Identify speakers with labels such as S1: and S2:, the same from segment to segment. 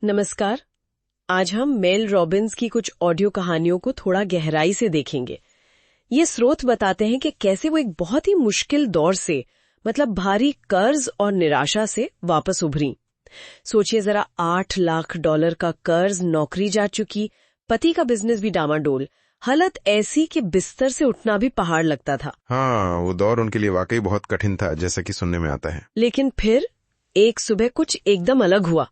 S1: नमस्कार। आज हम मेल रॉबिन्स की कुछ ऑडियो कहानियों को थोड़ा गहराई से देखेंगे। ये स्रोत बताते हैं कि कैसे वो एक बहुत ही मुश्किल दौर से मतलब भारी कर्ज और निराशा से वापस उभरी। सोचिए जरा, $8 लाख का कर्ज, नौकरी जा चुकी, पति का बिजनेस भी डामाडोल, हालत ऐसी कि बिस्तर से उठना भी पहाड़ लगता था।
S2: हाँ, वो दौर उनके लिए वाकई बहुत कठिन था, जैसा कि सुनने में आता है।
S1: लेकिन फिर एक सुबह कुछ एकदम अलग हुआ,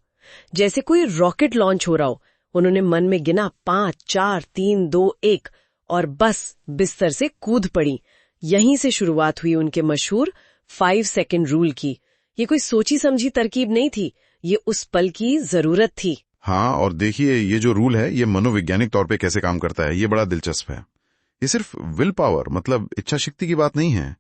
S1: जैसे कोई रॉकेट लॉन्च हो रहा हो। उन्होंने मन में गिना 5, 4, 3, 2, 1 और बस बिस्तर से कूद पड़ी। यहीं से शुरुआत हुई उनके मशहूर 5 सेकंड रूल की। ये कोई सोची समझी तरकीब नहीं थी, ये उस पल की जरूरत थी।
S2: हाँ, और देखिए ये जो रूल है ये मनोवैज्ञानिक तौर पे कैसे काम करता है, ये बड़ा दिलचस्प है। ये सिर्फ विल पावर मतलब इच्छा शक्ति की बात नहीं है।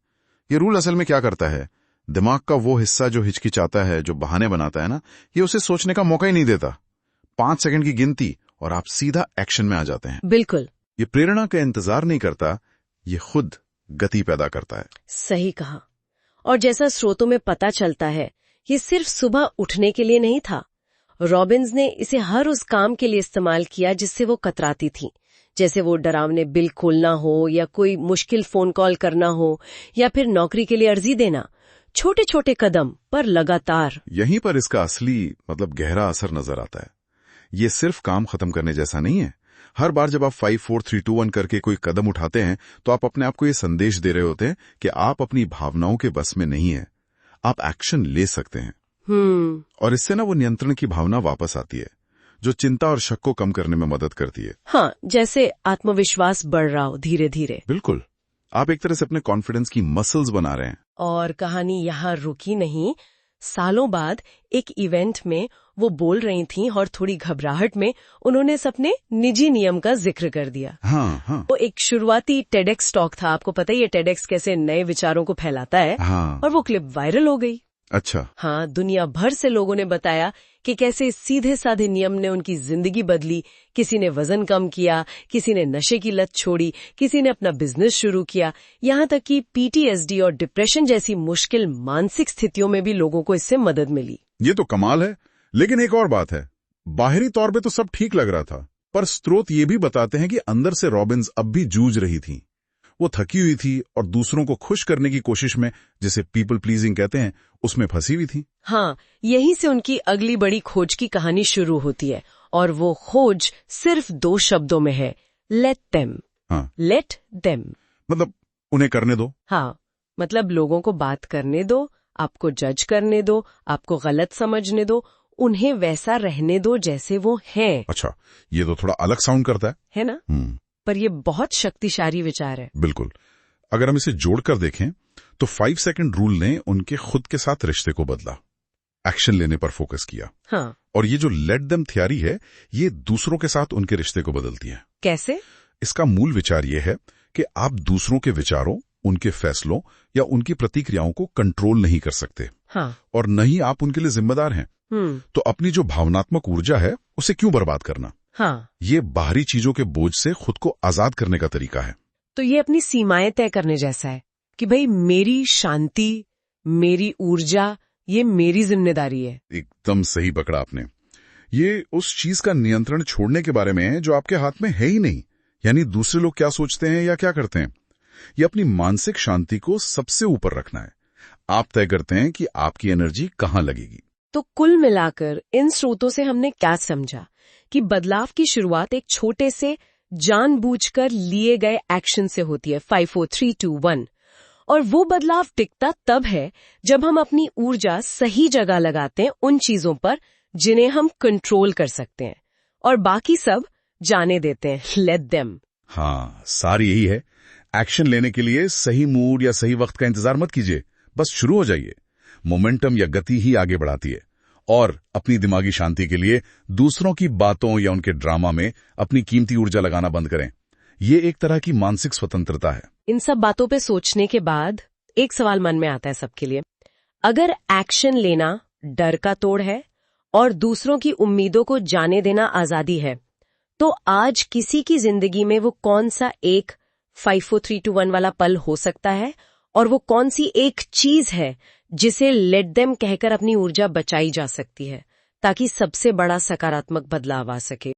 S2: ये रूल असल में क्या करता है, दिमाग का वो हिस्सा जो हिचकिचाता है, जो बहाने बनाता है ना, ये उसे सोचने का मौका ही नहीं देता। 5 सेकंड की गिनती और आप सीधा एक्शन में आ जाते हैं।
S1: बिल्कुल।
S2: ये प्रेरणा का इंतजार नहीं करता, ये खुद गति पैदा करता है।
S1: सही कहा। और जैसा स्रोतों में पता चलता है, ये सिर्फ सुबह उठने के लिए नहीं था। रॉबिन्स ने इसे हर उस काम के लिए इस्तेमाल किया जिससे वो कतराती थी, जैसे वो डरावने बिल खोलना हो या कोई मुश्किल फोन कॉल करना हो या फिर नौकरी के लिए अर्जी देना। छोटे छोटे कदम पर लगातार।
S2: यहीं पर इसका असली मतलब गहरा असर नजर आता है। ये सिर्फ काम खत्म करने जैसा नहीं है। हर बार जब आप 5, 4, 3, 2, 1 करके कोई कदम उठाते हैं तो आप अपने आप को ये संदेश दे रहे होते हैं कि आप अपनी भावनाओं के बस में नहीं है, आप एक्शन ले सकते हैं। और इससे ना वो नियंत्रण की भावना वापस आती है, जो चिंता और शक को कम करने में मदद करती है।
S1: हाँ, जैसे आत्मविश्वास बढ़ रहा हो धीरे धीरे।
S2: बिल्कुल, आप एक तरह से अपने कॉन्फिडेंस की मसल्स बना रहे हैं।
S1: और कहानी यहाँ रुकी नहीं। सालों बाद एक इवेंट में वो बोल रही थीं और थोड़ी घबराहट में उन्होंने अपने निजी नियम का जिक्र कर दिया।
S2: हाँ।
S1: वो एक शुरुआती टेडेक्स टॉक था। आपको पता ही है टेडेक्स कैसे नए विचारों को फैलाता है।
S2: हाँ।
S1: और वो क्लिप वायरल हो गई।
S2: अच्छा।
S1: हाँ, दुनिया भर से लोगों ने बताया कि कैसे सीधे साधे नियम ने उनकी जिंदगी बदली। किसी ने वजन कम किया, किसी ने नशे की लत छोड़ी, किसी ने अपना बिजनेस शुरू किया, यहाँ तक कि PTSD और डिप्रेशन जैसी मुश्किल मानसिक स्थितियों में भी लोगों को इससे मदद मिली।
S2: ये तो कमाल है। लेकिन एक और बात है, बाहरी तौर पे तो सब ठीक लग रहा था, पर स्रोत ये भी बताते हैं कि अंदर से रॉबिन्स अब भी जूझ रही थी। वो थकी हुई थी और दूसरों को खुश करने की कोशिश में, जिसे पीपल प्लीजिंग कहते हैं, उसमें फंसी हुई थी।
S1: हाँ, यहीं से उनकी अगली बड़ी खोज की कहानी शुरू होती है। और वो खोज सिर्फ 2 शब्दों में है, लेट देम।
S2: हाँ।
S1: लेट देम
S2: मतलब उन्हें करने दो।
S1: हाँ, मतलब लोगों को बात करने दो, आपको जज करने दो, आपको गलत समझने दो, उन्हें वैसा रहने दो जैसे वो हैं।
S2: अच्छा, ये तो थोड़ा अलग साउंड करता
S1: है ना? पर ये बहुत शक्तिशाली विचार है।
S2: बिल्कुल। अगर हम इसे जोड़कर देखें तो 5 सेकंड रूल ने उनके खुद के साथ रिश्ते को बदला, एक्शन लेने पर फोकस किया।
S1: हाँ।
S2: और ये जो लेट देम थियरी है, ये दूसरों के साथ उनके रिश्ते को बदलती है।
S1: कैसे?
S2: इसका मूल विचार ये है कि आप दूसरों के विचारों, उनके फैसलों या उनकी प्रतिक्रियाओं को कंट्रोल नहीं कर सकते।
S1: हाँ।
S2: और न ही आप उनके लिए जिम्मेदार हैं। तो अपनी जो भावनात्मक ऊर्जा है उसे क्यों बर्बाद करना।
S1: हाँ।
S2: ये बाहरी चीजों के बोझ से खुद को आजाद करने का तरीका है।
S1: तो ये अपनी सीमाएं तय करने जैसा है कि भाई मेरी शांति, मेरी ऊर्जा, ये मेरी जिम्मेदारी है।
S2: एकदम सही पकड़ा आपने। ये उस चीज का नियंत्रण छोड़ने के बारे में है जो आपके हाथ में है ही नहीं, यानी दूसरे लोग क्या सोचते हैं या क्या करते हैं। ये अपनी मानसिक शांति को सबसे ऊपर रखना है। आप तय करते हैं कि आपकी एनर्जी कहाँ लगेगी।
S1: तो कुल मिलाकर इन स्रोतों से हमने क्या समझा कि बदलाव की शुरुआत एक छोटे से जानबूझकर लिए गए एक्शन से होती है, 5, 4, 3, 2, 1। और वो बदलाव टिकता तब है जब हम अपनी ऊर्जा सही जगह लगाते हैं उन चीजों पर जिन्हें हम कंट्रोल कर सकते हैं, और बाकी सब जाने देते हैं, लेट देम।
S2: हाँ, सार यही है। एक्शन लेने के लिए सही मूड या सही वक्त का इंतजार मत कीजिए, बस शुरू हो जाइए। मोमेंटम या गति ही आगे बढ़ाती है। और अपनी दिमागी शांति के लिए दूसरों की बातों या उनके ड्रामा में अपनी कीमती ऊर्जा लगाना बंद करें। ये एक तरह की मानसिक स्वतंत्रता है।
S1: इन सब बातों पे सोचने के बाद एक सवाल मन में आता है सबके लिए। अगर एक्शन लेना डर का तोड़ है और दूसरों की उम्मीदों को जाने देना आजादी है, तो आज किसी की जिंदगी में वो कौन सा एक 5, 4, 3, 2, 1 वाला पल हो सकता है, और वो कौन सी एक चीज है जिसे लेट देम कहकर अपनी ऊर्जा बचाई जा सकती है, ताकि सबसे बड़ा सकारात्मक बदलाव आ सके।